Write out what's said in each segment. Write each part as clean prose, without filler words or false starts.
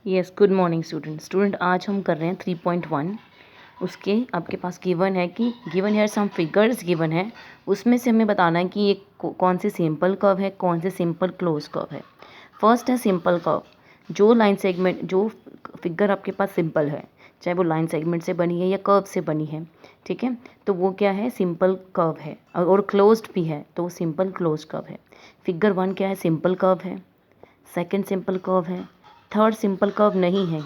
Yes, good morning student आज हम कर रहे हैं 3.1। उसके आपके पास गिवन है कि गिवन है सम फिगर्स गिवन है, उसमें से हमें बताना है कि ये कौन से सिंपल कर्व है, कौन से सिंपल क्लोज कर्व है। फर्स्ट है सिंपल कर्व। जो लाइन सेगमेंट, जो फिगर आपके पास सिंपल है, चाहे वो लाइन सेगमेंट से बनी है या कर्व से बनी है, ठीक है, तो वो क्या है, सिंपल कर्व है। और क्लोज्ड भी है तो वो सिंपल क्लोज कर्व है। फिगर 1 क्या है, सिंपल कर्व है। सेकंड सिंपल कर्व है। थर्ड सिंपल कर्व नहीं है,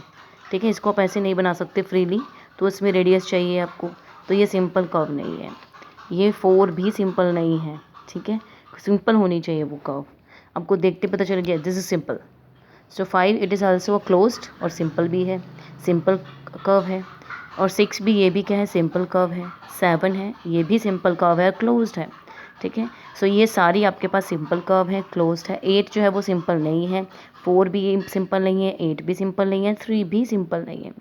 ठीक है, इसको आप ऐसे नहीं बना सकते फ्रीली, तो इसमें रेडियस चाहिए आपको, तो ये सिंपल कर्व नहीं है। ये 4 भी सिंपल नहीं है, ठीक है, सिंपल होनी चाहिए वो कर्व। आपको देखते पता चल गया this is simple. So 5 it is also a closed और सिंपल भी है, सिंपल कर्व है। और 6 भी, ये भी क्या है, सिंपल कर्व है। 7 है, ये भी सिंपल कर्व है, क्लोज्ड है, ठीक है। सो ये सारी आपके पास सिंपल कर्व है, क्लोज्ड है। 8 जो है वो सिंपल नहीं है, 4 भी सिंपल नहीं है, 8 भी सिंपल नहीं है, 3 भी सिंपल नहीं है।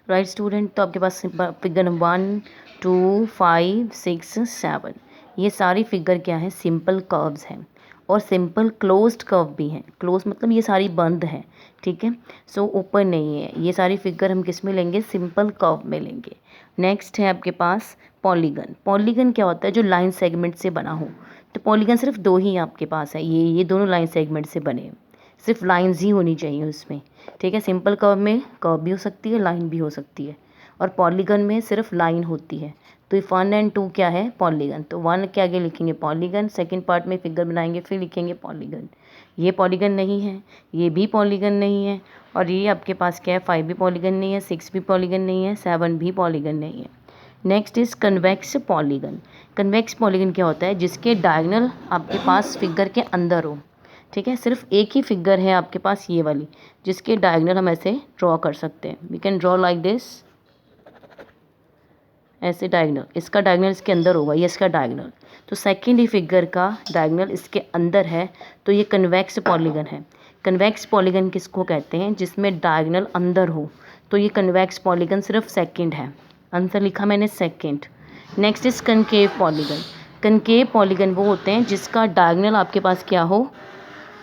राइट स्टूडेंट, तो आपके पास फिगर 1 2 5 6 7 ये सारी फिगर क्या है, सिंपल कर्व्स हैं। और सिंपल क्लोज्ड कर्व भी हैं। क्लोज मतलब ये सारी बंद है, ठीक है, सो ओपन नहीं है। ये सारी फिगर हम किस में लेंगे, सिंपल कर्व में लेंगे। नेक्स्ट है आपके पास पॉलीगन। पॉलीगन क्या होता है, जो लाइन सेगमेंट से बना हो। तो पॉलीगन सिर्फ 2 ही आपके पास है, ये दोनों लाइन सेगमेंट से बने, सिर्फ लाइंस ही होनी चाहिए उसमें, ठीक है। सिंपल कर्व में कर्व भी हो सकती है, लाइन भी हो सकती है, और पॉलीगन में सिर्फ लाइन होती है। तो 1 और 2 क्या है, पॉलीगन। तो 1 के आगे लिखेंगे पॉलीगन, सेकंड पार्ट में फिगर बनाएंगे, फिर लिखेंगे पॉलीगन। ये पॉलीगन नहीं है, ये भी पॉलीगन नहीं है, और ये आपके पास क्या है, 5 भी पॉलीगन नहीं है, 6 भी पॉलीगन नहीं है, 7 भी पॉलीगन नहीं है। Next is convex polygon. Convex polygon क्या होता है, जिसके डायगोनल आपके पास फिगर के अंदर हो, ठीक है। सिर्फ एक ही फिगर है आपके पास ये वाली, जिसके डायगोनल हम ऐसे ड्रॉ कर सकते हैं। We can draw like this, ऐसे डायगोनल, इसका डायगोनल इसके अंदर होगा, ये इसका डायगोनल। तो सेकेंड ही फिगर का डायगोनल इसके अंदर है, तो ये कन्वेक्स पॉलीगन है। कन्वेक्स पॉलीगन किसको कहते हैं, जिसमें डायगोनल अंदर हो, तो ये कन्वेक्स पॉलीगन सिर्फ सेकेंड है। आंसर लिखा मैंने second. Next is concave polygon. Concave polygon वो होते हैं जिसका डायगोनल आपके पास क्या हो,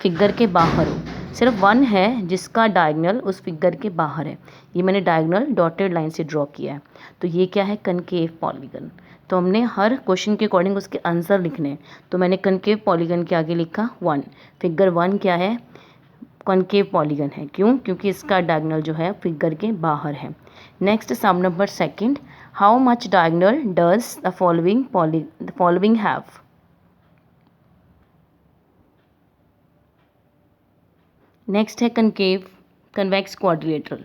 फिगर के बाहर हो। सिर्फ 1 है जिसका डायगोनल उस फिगर के बाहर है, ये मैंने डायगोनल डॉटेड लाइन से ड्रॉ किया है, तो ये क्या है, कनकेव पॉलीगन। तो हमने हर क्वेश्चन के अकॉर्डिंग उसके आंसर लिखने हैं, तो मैंने कनकेव पॉलीगन के आगे लिखा 1। फिगर 1 क्या है, कनकेव पॉलीगन है। क्यों, क्योंकि इसका डायगोनल जो है फिगर के बाहर है। Next sum number second, how much diagonal does the following have. Next है concave convex quadrilateral.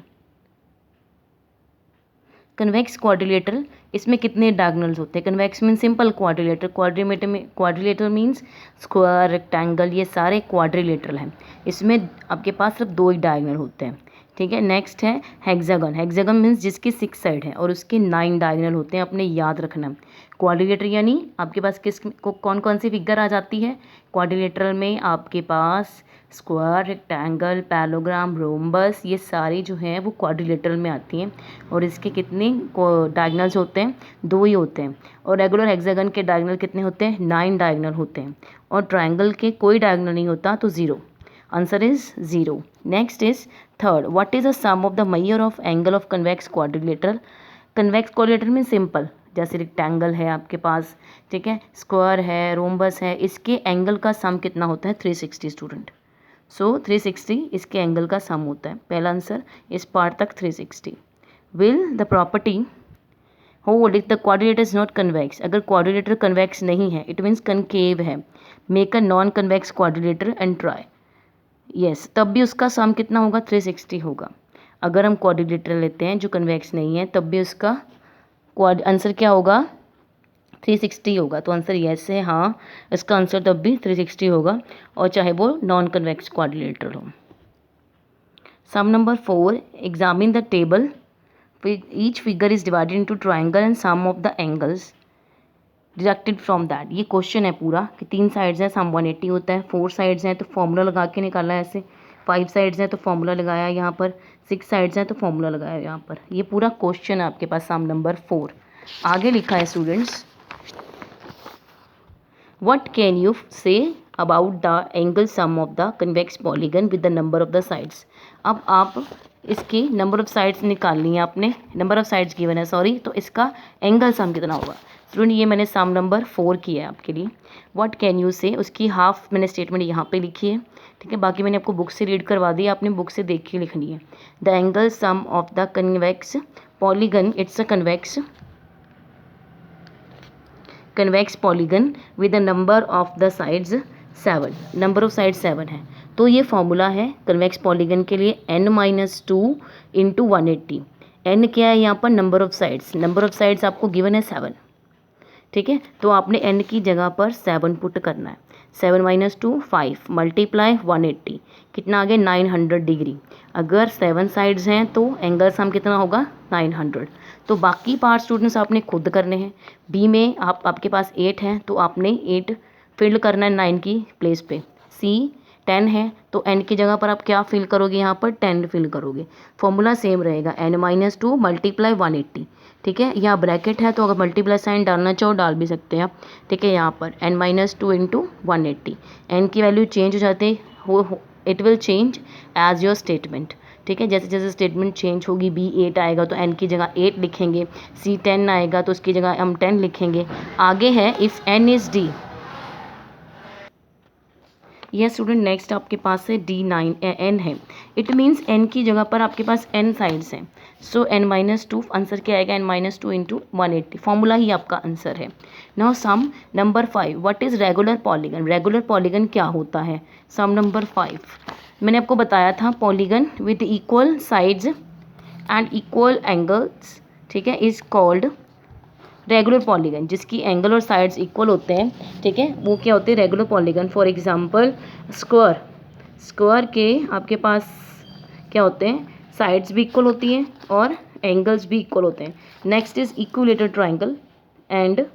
Convex quadrilateral, इसमें कितने डायगोनल्स होते हैं, convex mean simple, quadrilateral means square, rectangle, ये सारे क्वाड्रिलेटरल हैं। इसमें आपके पास सिर्फ 2 ही डायगोनल होते हैं, ठीक है। नेक्स्ट है हेक्सागन। हेक्सागन मीन्स जिसकी 6 साइड है और उसके 9 डायगोनल होते हैं, अपने याद रखना। क्वाड्रिलेटर यानी आपके पास कौन कौन सी फिगर आ जाती है क्वाड्रिलेटरल में, आपके पास स्क्वायर, रेक्टेंगल, पैलोग्राम, रोम्बस, ये सारी जो हैं वो क्वाड्रिलेटरल में आती हैं। और इसके कितने डायगोनल्स होते हैं, 2 ही होते हैं। और रेगुलर हेक्सागन के डायगोनल कितने होते हैं, 9 डायगोनल होते हैं। और ट्रायंगल के कोई डायगोनल नहीं होता, तो 0। Answer is 0। Next is third, what is the sum of the measure of angle of convex quadrilateral. Convex quadrilateral में सिंपल, जैसे रेक्टेंगल है आपके पास, ठीक है, स्क्वायर है, रोम्बस है, इसके एंगल का सम कितना होता है, 360 स्टूडेंट। सो 360 इसके एंगल का सम होता है। पहला आंसर, इस पार्ट तक 360। Will the property hold if the quadrilateral is not convex. अगर क्वाड्रिलेटर कन्वेक्स नहीं है, इट मीन्स कनकेव है, make a non convex quadrilateral and try. Yes, तब भी उसका सम कितना होगा, 360 होगा। अगर हम क्वाड्रिलेटर लेते हैं जो कन्वेक्स नहीं है, तब भी उसका आंसर क्या होगा, 360 होगा। तो आंसर येस है, हाँ, इसका आंसर तब भी 360 होगा, और चाहे वो नॉन कन्वेक्स क्वाड्रिलेटरल हो। Sum number 4, examine the table, each figure is divided into triangle and sum of the angles deducted from that. ये क्वेश्चन है पूरा कि 3 साइड्स हैं, सम 180 होता है, 4 साइड्स हैं तो फॉर्मूला लगा के निकाला है ऐसे, 5 साइड्स हैं तो फॉर्मूला लगाया यहाँ पर, 6 साइड्स हैं तो फॉर्मूला लगाया यहाँ पर। ये पूरा क्वेश्चन है आपके पास, सम नंबर 4। आगे लिखा है students, What can you say about the angle sum of the convex polygon with the number of the sides. अब आप इसकी नंबर ऑफ साइड्स निकाल ली है आपने, नंबर ऑफ साइड्स गिवन है सॉरी, तो इसका एंगल सम कितना होगा। स्टूडेंट ये मैंने सम नंबर 4 किया है आपके लिए। व्हाट कैन यू से, उसकी हाफ मैंने स्टेटमेंट यहाँ पे लिखी है, ठीक है। बाकी मैंने आपको बुक से रीड करवा दी, आपने बुक से देख के लिखनी है। The angle sum of the convex polygon, it's a convex polygon with the number of the sides 7, number of side 7 है। तो ये फॉर्मूला है कन्वेक्स पॉलीगन के लिए n-2 इंटू 180। n क्या है यहाँ पर, number of sides, number of sides आपको गिवन है 7, ठीक है। तो आपने n की जगह पर 7 पुट करना है। 7 - 2 5 मल्टीप्लाई 180, कितना आ गया 900 डिग्री। अगर 7 साइड्स हैं तो एंगल सम कितना होगा 900। तो बाकी पार्ट स्टूडेंट्स आपने खुद करने हैं। बी में आपके पास 8 है तो आपने 8 फिल करना है 9 की प्लेस पे। सी 10 है तो n की जगह पर आप क्या फिल करोगे, यहाँ पर 10 फिल करोगे। फॉर्मूला सेम रहेगा n-2 मल्टीप्लाई 180, ठीक है। यहाँ ब्रैकेट है तो अगर मल्टीप्लाई साइन डालना चाहो डाल भी सकते हैं आप, ठीक है। यहाँ पर n-2 इंटू 180, n की वैल्यू चेंज हो जाते हो, it will change as your statement, ठीक है। जैसे जैसे स्टेटमेंट चेंज होगी, बी 8 आएगा तो n की जगह 8 लिखेंगे, सी 10 आएगा तो उसकी जगह हम 10 लिखेंगे। आगे है इफ़ n इज़ d, यह स्टूडेंट नेक्स्ट आपके पास है D9 n है, इट मीन्स n की जगह पर आपके पास n साइड्स हैं। सो n-2 आंसर क्या आएगा, n-2 इंटू 180, फॉर्मूला ही आपका आंसर है। Now sum number 5, what is regular polygon, regular polygon क्या होता है। सम नंबर 5 मैंने आपको बताया था, polygon with equal sides and equal angles, ठीक है, इज़ कॉल्ड रेगुलर पॉलीगन। जिसकी एंगल और साइड्स इक्वल होते हैं, ठीक है, वो क्या होते हैं, regular polygon. For example square, square के आपके पास क्या होते हैं, साइड्स भी इक्वल होती हैं और एंगल्स भी इक्वल होते हैं। Next is equilateral triangle and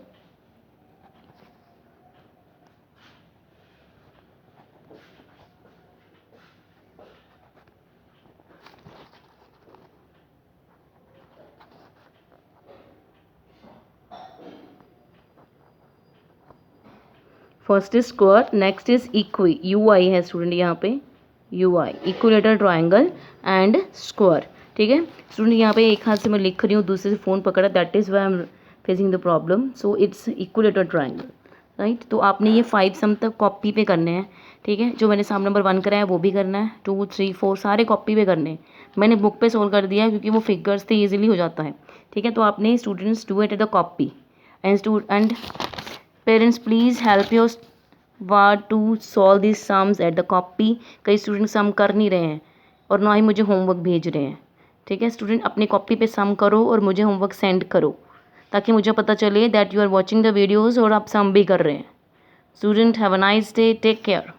first is square, next is equi, you I है स्टूडेंट यहाँ पे, you I equilateral triangle and square, ठीक है। स्टूडेंट यहाँ पे एक हाथ से मैं लिख रही हूँ, दूसरे से फ़ोन पकड़ा, that is why I am facing the problem. So it's equilateral triangle, right. तो आपने ये 5 सम तक कॉपी पे करने हैं, ठीक है। जो मैंने सम नंबर 1 कराया वो भी करना है, 2 3 4 सारे कॉपी पे करने हैं। मैंने बुक पे सोल्व कर दिया है क्योंकि वो फिगर्स थे, ईजिली हो जाता है, ठीक है। तो आपने students do it at the copy and parents please help your ward to solve this sums at the copy. कई स्टूडेंट सम कर नहीं रहे हैं और ना ही मुझे होमवर्क भेज रहे हैं, ठीक है। स्टूडेंट अपनी कॉपी पे सम करो और मुझे होमवर्क सेंड करो ताकि मुझे पता चले that you are watching the videos और आप सम भी कर रहे हैं। Student have a nice day, take care.